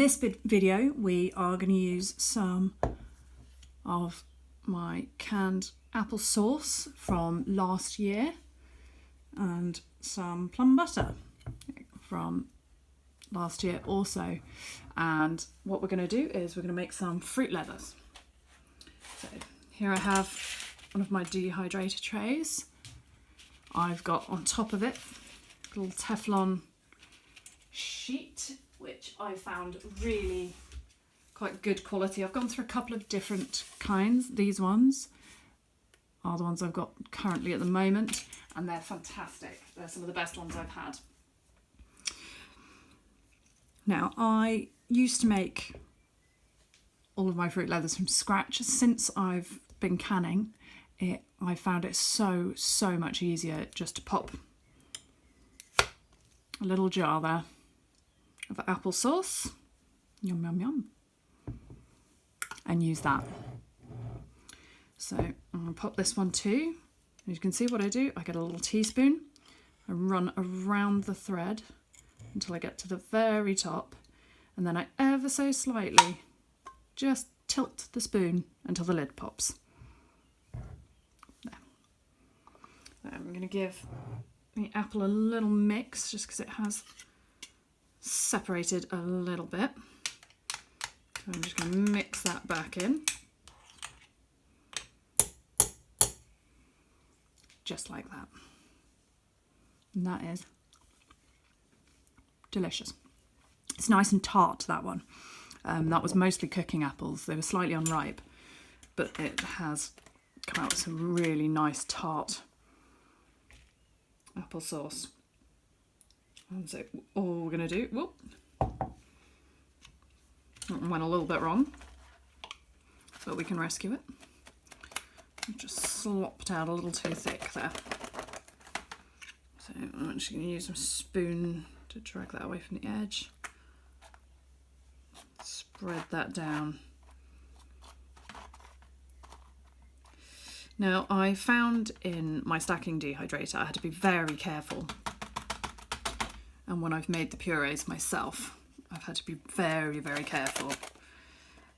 this video we are going to use some of my canned apple sauce from last year and some plum butter from last year also. And what we're going to do is we're going to make some fruit leathers. So here I have one of my dehydrator trays. I've got on top of it a little Teflon sheet, which I found really quite good quality. I've gone through a couple of different kinds. These ones are the ones I've got currently at the moment, and they're fantastic. They're some of the best ones I've had. Now, I used to make all of my fruit leathers from scratch. Since I've been canning it, I found it so much easier just to pop a little jar there of apple sauce, yum yum yum, and use that. So I'm going to pop this one too. As you can see what I do, I get a little teaspoon and run around the thread until I get to the very top, and then I ever so slightly just tilt the spoon until the lid pops. There. So I'm going to give the apple a little mix just because it has separated a little bit. So I'm just going to mix that back in. Just like that. And that is delicious. It's nice and tart, that one. That was mostly cooking apples. They were slightly unripe, but it has come out with some really nice tart apple sauce. And so all we're going to do, whoop, went a little bit wrong, but we can rescue it. Just slopped out a little too thick there. So I'm actually going to use a spoon to drag that away from the edge. Spread that down. Now, I found in my stacking dehydrator I had to be very careful, and when I've made the purees myself I've had to be very careful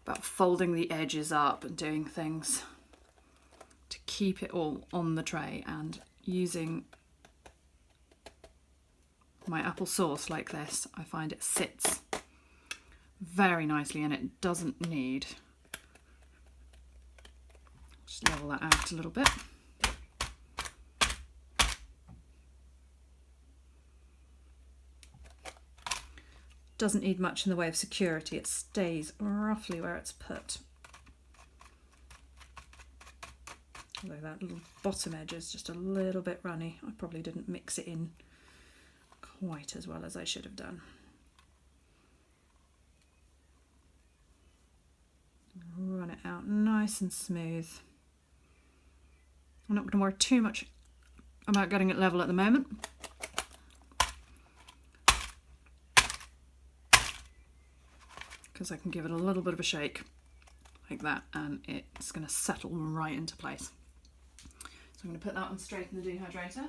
about folding the edges up and doing things to keep it all on the tray, and using my apple sauce like this I find it sits very nicely and it doesn't need. Just level that out a little bit. Doesn't need much in the way of security. It stays roughly where it's put. Although that little bottom edge is just a little bit runny. I probably didn't mix it in quite as well as I should have done. Run it out nice and smooth. I'm not going to worry too much about getting it level at the moment. Because I can give it a little bit of a shake like that and it's going to settle right into place. So I'm going to put that one straight in the dehydrator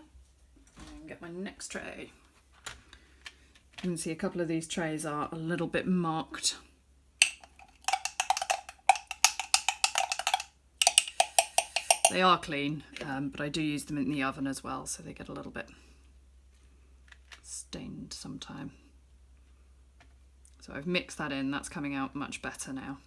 and get my next tray. You can see a couple of these trays are a little bit marked. They are clean, but I do use them in the oven as well, so they get a little bit stained sometime. So I've mixed that in, that's coming out much better now.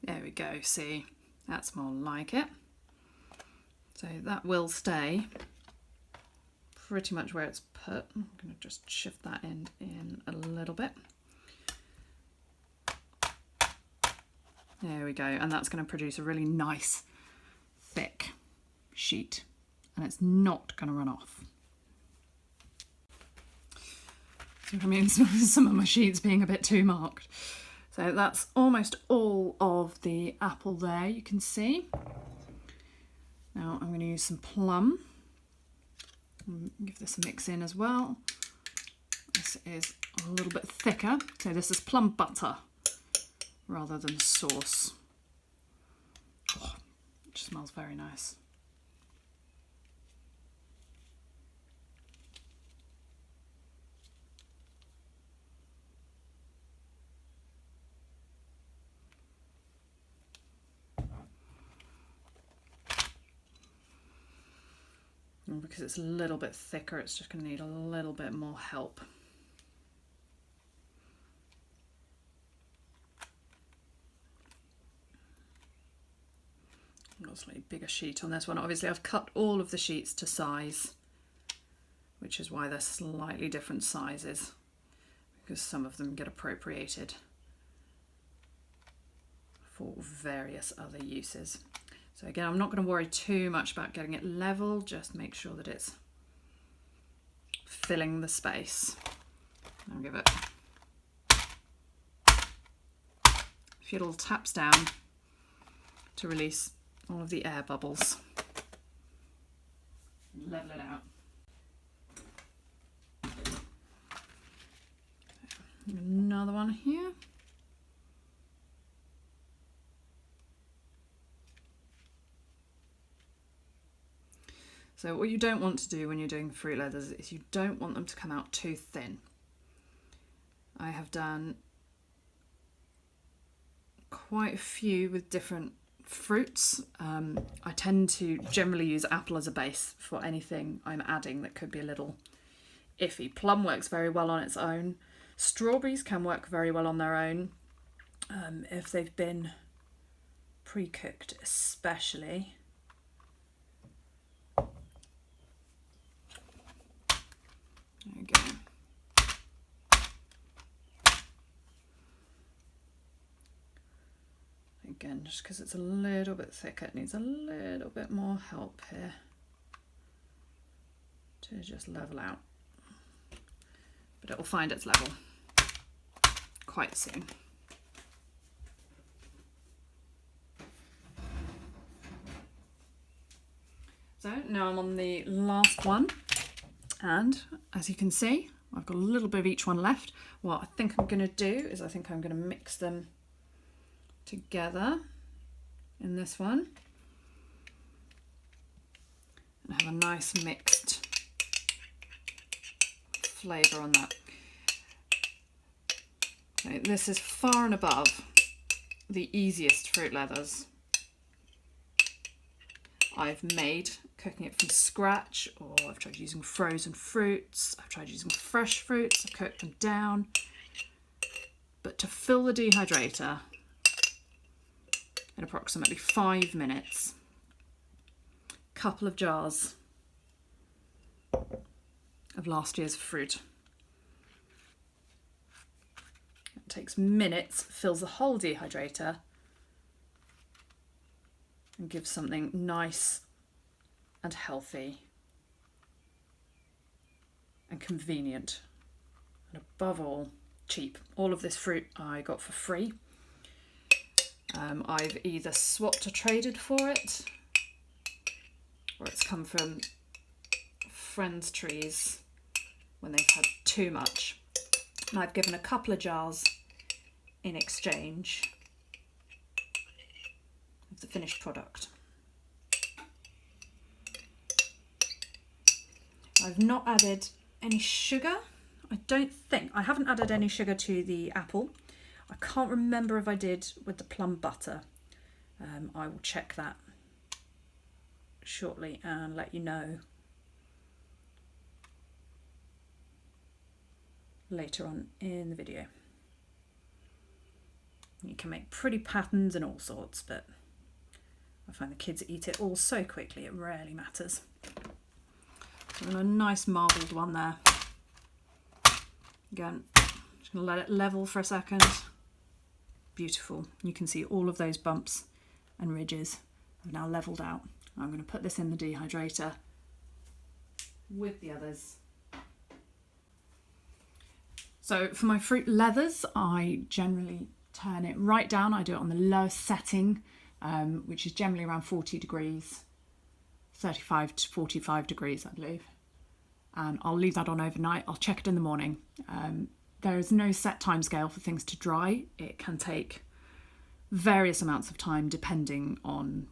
There we go, see, that's more like it. So that will stay pretty much where it's put. I'm going to just shift that end in a little bit. There we go, and that's going to produce a really nice thick sheet, and it's not going to run off. So I mean, some of my sheets being a bit too marked. So that's almost all of the apple there, you can see. Now I'm going to use some plum. Give this a mix in as well. This is a little bit thicker, so this is plum butter rather than sauce. Oh, it smells very nice. And because it's a little bit thicker, it's just going to need a little bit more help. I've got a slightly bigger sheet on this one. Obviously I've cut all of the sheets to size, which is why they're slightly different sizes, because some of them get appropriated for various other uses. So again, I'm not going to worry too much about getting it level, just make sure that it's filling the space. I'll give it a few little taps down to release all of the air bubbles. Level it out. Another one here. So what you don't want to do when you're doing the fruit leathers is you don't want them to come out too thin. I have done quite a few with different fruits. I tend to generally use apple as a base for anything I'm adding that could be a little iffy. Plum works very well on its own. Strawberries can work very well on their own if they've been pre-cooked especially. There we go. Again, just because it's a little bit thicker, it needs a little bit more help here to just level out. But it will find its level quite soon. So now I'm on the last one. And as you can see, I've got a little bit of each one left. What I think I'm going to do is I think I'm going to mix them together in this one and have a nice mixed flavour on that. Okay, this is far and above the easiest fruit leathers I've made cooking it from scratch, or I've tried using frozen fruits, I've tried using fresh fruits, I've cooked them down. But to fill the dehydrator in approximately 5 minutes, a couple of jars of last year's fruit. It takes minutes, fills the whole dehydrator and gives something nice and healthy and convenient and above all cheap. All of this fruit I got for free. I've either swapped or traded for it, or it's come from friends' trees when they've had too much. And I've given a couple of jars in exchange of the finished product. I've not added any sugar. I haven't added any sugar to the apple. I can't remember if I did with the plum butter. I will check that shortly and let you know later on in the video. You can make pretty patterns and all sorts, but I find the kids eat it all so quickly it rarely matters. So a nice marbled one there. Again, just going to let it level for a second. Beautiful. You can see all of those bumps and ridges have now leveled out. I'm going to put this in the dehydrator with the others. So for my fruit leathers, I generally turn it right down. I do it on the lowest setting, which is generally around 40 degrees, 35 to 45 degrees, I believe. and I'll leave that on overnight. I'll check it in the morning. There is no set time scale for things to dry. It can take various amounts of time depending on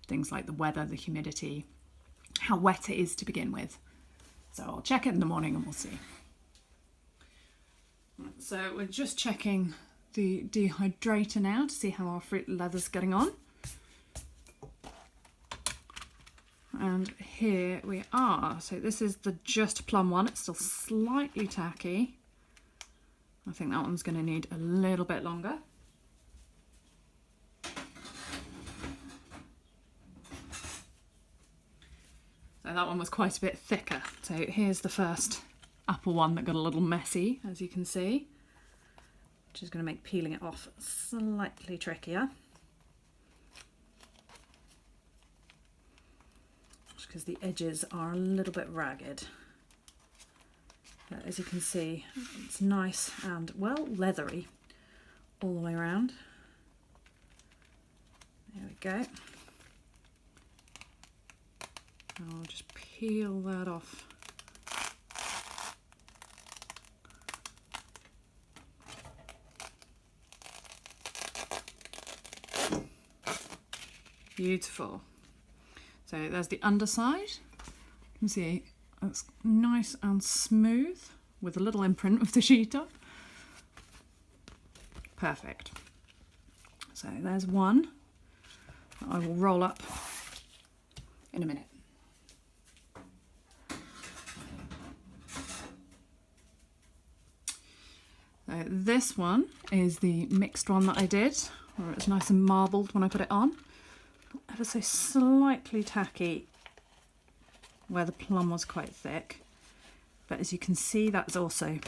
things like the weather, the humidity, how wet it is to begin with. So I'll check it in the morning and we'll see. So we're just checking the dehydrator now to see how our fruit leather's getting on. And here we are. So this is the just plum one. It's still slightly tacky. I think that one's going to need a little bit longer. So that one was quite a bit thicker. So here's the first apple one that got a little messy, as you can see, which is going to make peeling it off slightly trickier. Because the edges are a little bit ragged. But as you can see, it's nice and, well, leathery all the way around. There we go. I'll just peel that off. Beautiful. So there's the underside. You can see it's nice and smooth with a little imprint of the sheet up. Perfect. So there's one that I will roll up in a minute. So this one is the mixed one that I did, where it's nice and marbled when I put it on. Ever so slightly tacky where the plum was quite thick, but as you can see, that's also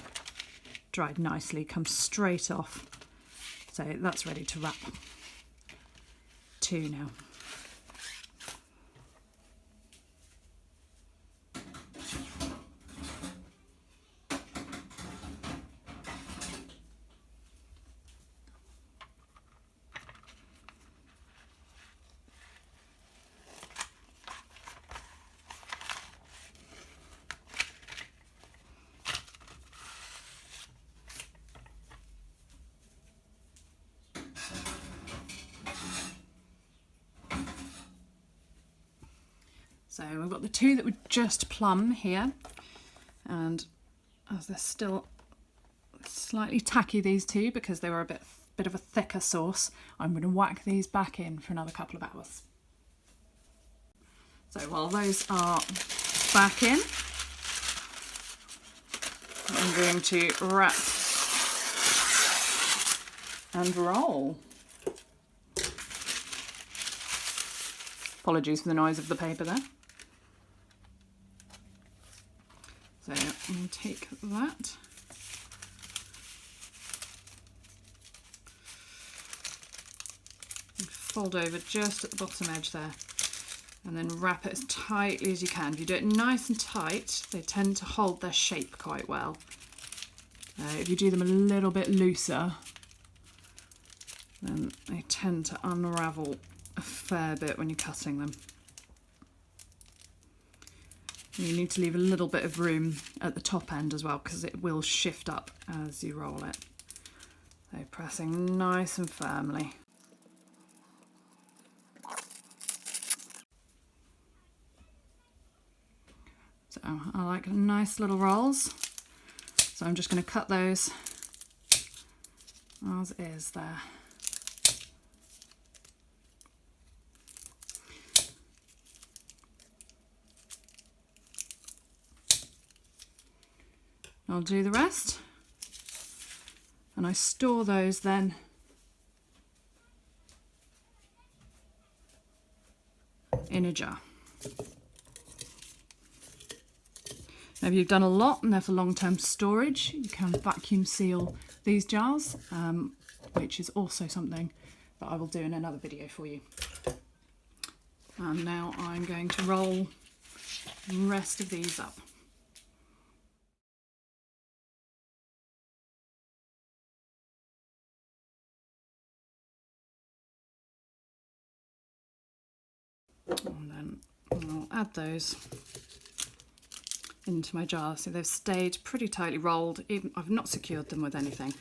dried nicely, comes straight off. So that's ready to wrap. Two now. So we've got the two that were just plum here, and as they're still slightly tacky, these two, because they were a bit of a thicker sauce, I'm going to whack these back in for another couple of hours. So while those are back in, I'm going to wrap and roll. Apologies for the noise of the paper there. So I'll take that. And fold over just at the bottom edge there, and then wrap it as tightly as you can. If you do it nice and tight, they tend to hold their shape quite well. If you do them a little bit looser, then they tend to unravel a fair bit when you're cutting them. You need to leave a little bit of room at the top end as well, because it will shift up as you roll it. So pressing nice and firmly. So I like nice little rolls, so I'm just going to cut those as is there. I'll do the rest, and I store those then in a jar. Now, if you've done a lot and they're for long-term storage, you can vacuum seal these jars, which is also something that I will do in another video for you. And now I'm going to roll the rest of these up. And then I'll add those into my jar. So they've stayed pretty tightly rolled. Even I've not secured them with anything,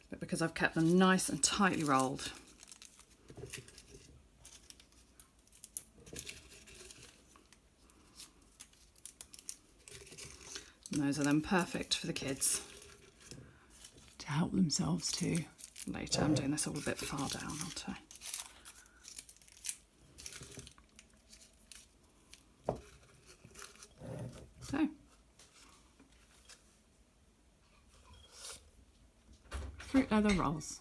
but because I've kept them nice and tightly rolled. And those are then perfect for the kids to help themselves to later. I'm doing this all a bit far down, aren't I? So, fruit leather rolls.